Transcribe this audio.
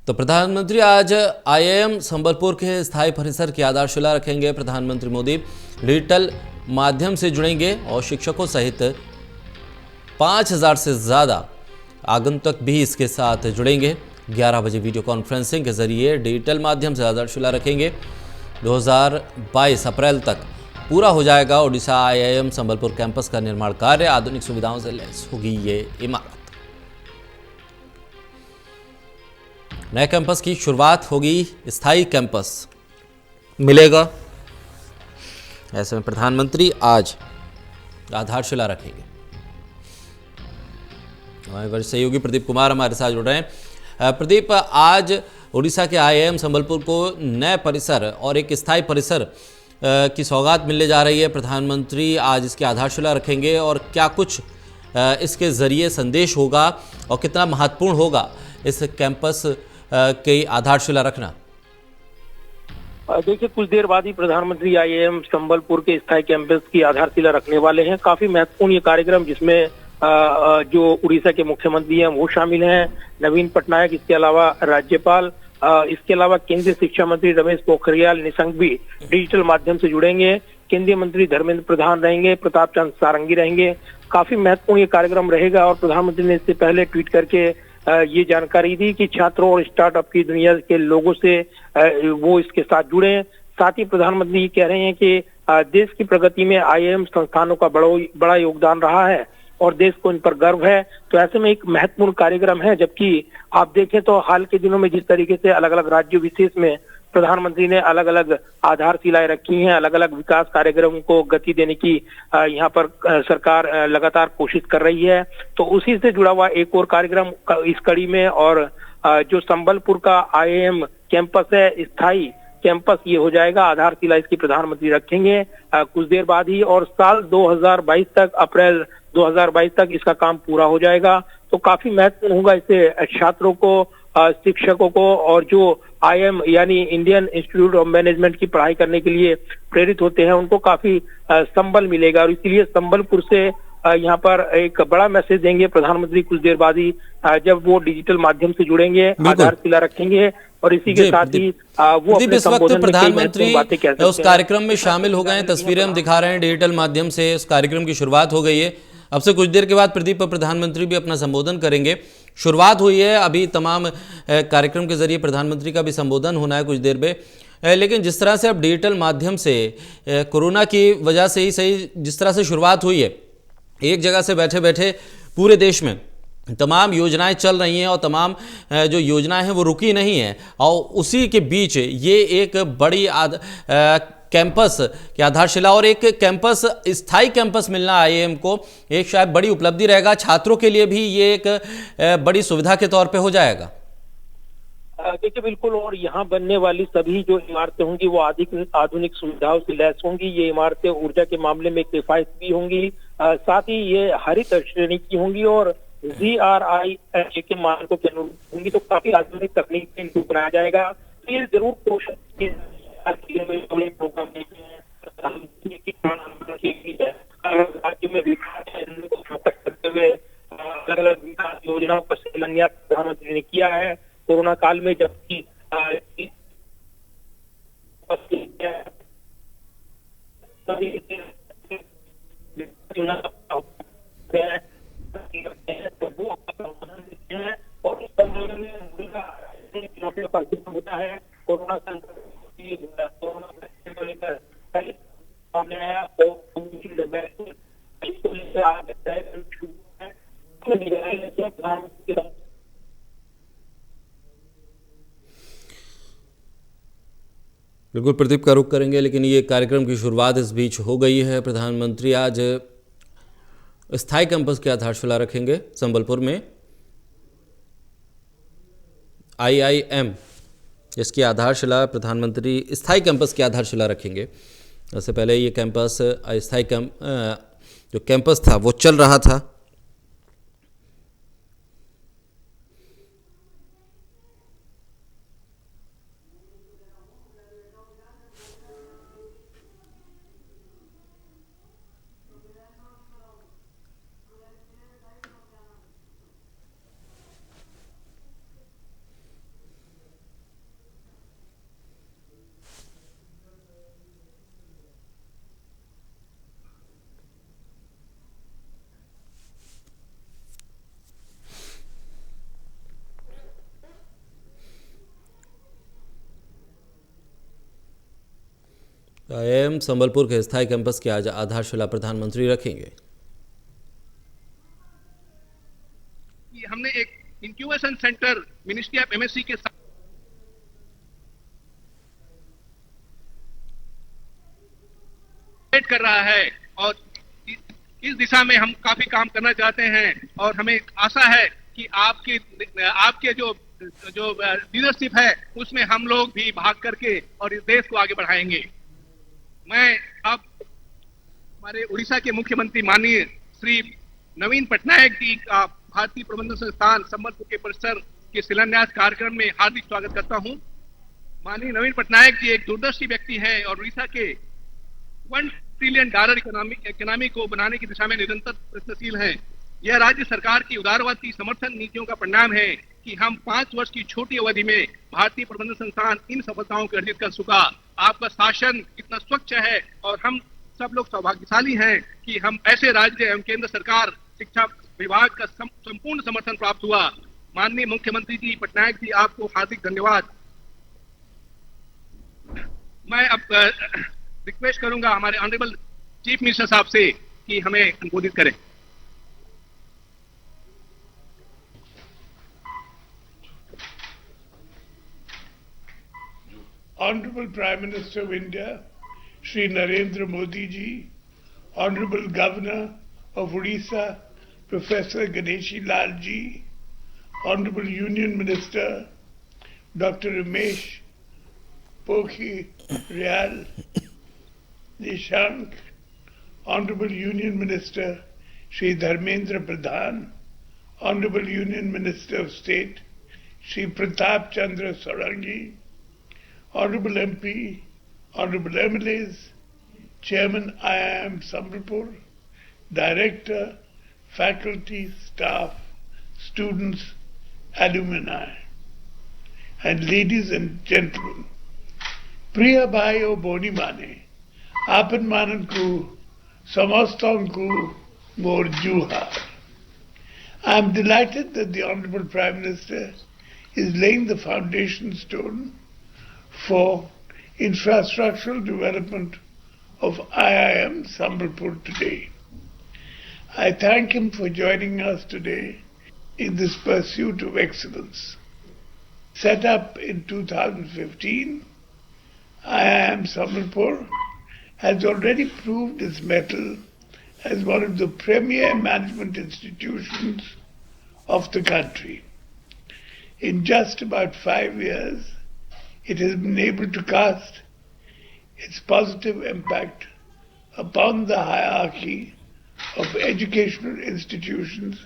तो प्रधानमंत्री आज आईआईएम संबलपुर के स्थायी परिसर की आधारशिला रखेंगे। प्रधानमंत्री मोदी डिजिटल माध्यम से जुड़ेंगे और शिक्षकों सहित 5,000 से ज़्यादा आगंतुक भी इसके साथ जुड़ेंगे। 11 बजे वीडियो कॉन्फ्रेंसिंग के जरिए डिजिटल माध्यम से आधारशिला रखेंगे। 2022 अप्रैल तक पूरा हो जाएगा ओडिशा आईआईएम संबलपुर कैंपस का निर्माण कार्य। आधुनिक सुविधाओं से लैस होगी ये इमारत। नए कैंपस की शुरुआत होगी, स्थायी कैंपस मिलेगा। ऐसे में प्रधानमंत्री आज आधारशिला रखेंगे। हमारे वरिष्ठ सहयोगी प्रदीप कुमार हमारे साथ जुड़ रहे हैं। प्रदीप, आज उड़ीसा के आईआईएम संबलपुर को नए परिसर और एक स्थायी परिसर की सौगात मिलने जा रही है। प्रधानमंत्री आज इसकी आधारशिला रखेंगे और क्या कुछ इसके जरिए संदेश होगा और कितना महत्वपूर्ण होगा इस कैंपस की आधारशिला रखना? देखिए, कुछ देर बाद ही प्रधानमंत्री आईआईएम संबलपुर के स्थायी कैंपस की आधारशिला रखने वाले हैं। काफी महत्वपूर्ण ये कार्यक्रम, जिसमें जो उड़ीसा के मुख्यमंत्री हैं वो शामिल हैं, नवीन पटनायक, इसके अलावा राज्यपाल, इसके अलावा केंद्रीय शिक्षा मंत्री रमेश पोखरियाल निशंक भी डिजिटल माध्यम से जुड़ेंगे। केंद्रीय मंत्री धर्मेंद्र प्रधान रहेंगे, प्रताप चंद्र सारंगी रहेंगे। काफी महत्वपूर्ण ये कार्यक्रम रहेगा और प्रधानमंत्री ने इससे पहले ट्वीट करके ये जानकारी दी कि छात्रों और स्टार्टअप की दुनिया के लोगों से वो इसके साथ जुड़े। साथ ही प्रधानमंत्री ये कह रहे हैं कि देश की प्रगति में आईआईएम संस्थानों का बड़ा योगदान रहा है और देश को इन पर गर्व है। तो ऐसे में एक महत्वपूर्ण कार्यक्रम है। जबकि आप देखें तो हाल के दिनों में जिस तरीके से अलग अलग राज्यों विशेष में प्रधानमंत्री ने अलग अलग आधारशिलाएं रखी हैं, अलग अलग विकास कार्यक्रमों को गति देने की यहाँ पर सरकार लगातार कोशिश कर रही है। तो उसी से जुड़ा हुआ एक और कार्यक्रम इस कड़ी में, और जो संबलपुर का आईआईएम कैंपस है, स्थायी कैंपस ये हो जाएगा। आधारशिला इसकी प्रधानमंत्री रखेंगे कुछ देर बाद ही, और साल 2022 तक, अप्रैल 2022 तक इसका काम पूरा हो जाएगा। तो काफी महत्वपूर्ण होगा। इससे छात्रों को, शिक्षकों को और जो आईआईएम यानी इंडियन इंस्टीट्यूट ऑफ मैनेजमेंट की पढ़ाई करने के लिए प्रेरित होते हैं, उनको काफी संबल मिलेगा। और इसीलिए संबलपुर से यहाँ पर एक बड़ा मैसेज देंगे प्रधानमंत्री कुछ देर बाद ही, जब वो डिजिटल माध्यम से जुड़ेंगे, आधारशिला रखेंगे। और इसी के साथ ही वो अपने इस वक्त प्रधानमंत्री उस कार्यक्रम में शामिल हो गए हैं। तस्वीरें हम दिखा रहे हैं, डिजिटल माध्यम से उस कार्यक्रम की शुरुआत हो गई है। अब से कुछ देर के बाद प्रदीप प्रधानमंत्री भी अपना संबोधन करेंगे। शुरुआत हुई है, अभी तमाम कार्यक्रम के जरिए प्रधानमंत्री का भी संबोधन होना है कुछ देर में। लेकिन जिस तरह से अब डिजिटल माध्यम से कोरोना की वजह से ही सही, जिस तरह से शुरुआत हुई है, एक जगह से बैठे बैठे पूरे देश में तमाम योजनाएं चल रही हैं और तमाम जो योजनाएं हैं वो रुकी नहीं हैं, और उसी के बीच ये एक बड़ी कैंपस की आधारशिला और एक कैंपस, स्थायी कैंपस मिलना आईआईएम को एक शायद बड़ी उपलब्धि रहेगा। छात्रों के लिए भी ये एक बड़ी सुविधा के तौर पे हो जाएगा। देखिए, बिल्कुल। और यहाँ बनने वाली सभी जो इमारतें होंगी वो आधुनिक सुविधाओं से लैस होंगी। ये इमारतें ऊर्जा के मामले में किफायती होंगी, साथ ही ये हरित श्रेणी की होंगी और GRI के मानकों के अनुरूप होंगी। तो काफी आधुनिक तकनीक से इनको बनाया जाएगा। तो ये जरूर कोशिश प्रोग्राम राज्य में विकास को फोकस करते हुए अलग अलग विकास योजनाओं का शिलान्यास प्रधानमंत्री ने किया है कोरोना काल में, जबकि होता है कोरोना संकट को लेकर सामने आया बिल्कुल प्रदीप का रुख करेंगे, लेकिन ये कार्यक्रम की शुरुआत इस बीच हो गई है। प्रधानमंत्री आज स्थायी कैंपस की आधारशिला रखेंगे संबलपुर में। आईआईएम इसकी आधारशिला प्रधानमंत्री स्थायी कैंपस की आधारशिला रखेंगे। इससे पहले ये कैंपस, स्थायी जो कैंपस था वो चल रहा था। IIM संबलपुर के स्थायी कैंपस की आज आधारशिला प्रधानमंत्री रखेंगे। हमने एक incubation centre ministry of MSc के साथ कर रहा है और इस दिशा में हम काफी काम करना चाहते हैं और हमें आशा है कि आपके जो लीडरशिप है उसमें हम लोग भी भाग करके और इस देश को आगे बढ़ाएंगे। मैं अब हमारे उड़ीसा के मुख्यमंत्री माननीय श्री नवीन पटनायक जी का भारतीय प्रबंधन संस्थान संबलपुर के परिसर के शिलान्यास कार्यक्रम में हार्दिक स्वागत करता हूं। माननीय नवीन पटनायक जी एक दूरदर्शी व्यक्ति हैं और उड़ीसा के $1 ट्रिलियन इकोनॉमी को बनाने की दिशा में निरंतर प्रयत्नशील हैं। यह राज्य सरकार की उदारवादी समर्थन नीतियों का परिणाम है कि हम 5 वर्ष की छोटी अवधि में भारतीय प्रबंधन संस्थान इन सफलताओं को अर्जित कर चुका। आपका शासन इतना स्वच्छ है और हम सब लोग सौभाग्यशाली हैं कि हम ऐसे राज्य एवं केंद्र सरकार शिक्षा विभाग का संपूर्ण समर्थन प्राप्त हुआ। माननीय मुख्यमंत्री जी पटनायक जी, आपको हार्दिक धन्यवाद। मैं अब रिक्वेस्ट करूंगा हमारे ऑनरेबल चीफ मिनिस्टर साहब से कि हमें संबोधित करें। Honorable Prime Minister of India, Shri Narendra Modi ji, Honorable Governor of Odisha, Professor Ganeshi Lal ji, Honorable Union Minister, Dr. Ramesh Pokhriyal Nishank, Honorable Union Minister, Shri Dharmendra Pradhan, Honorable Union Minister of State, Shri Pratap Chandra Sarangi, Honorable MP, Honorable MLAs, Chairman IIM Sambalpur, Director, Faculty, Staff, Students, Alumni, and ladies and gentlemen, Priya Bhayo Boni Mane, Apan Mananku, Samastanku, Mor Juhar. I am delighted that the Honorable Prime Minister is laying the foundation stone for infrastructural development of IIM Sambalpur today. I thank him for joining us today in this pursuit of excellence. Set up in 2015, IIM Sambalpur has already proved its mettle as one of the premier management institutions of the country. In just about 5 years, it has been able to cast its positive impact upon the hierarchy of educational institutions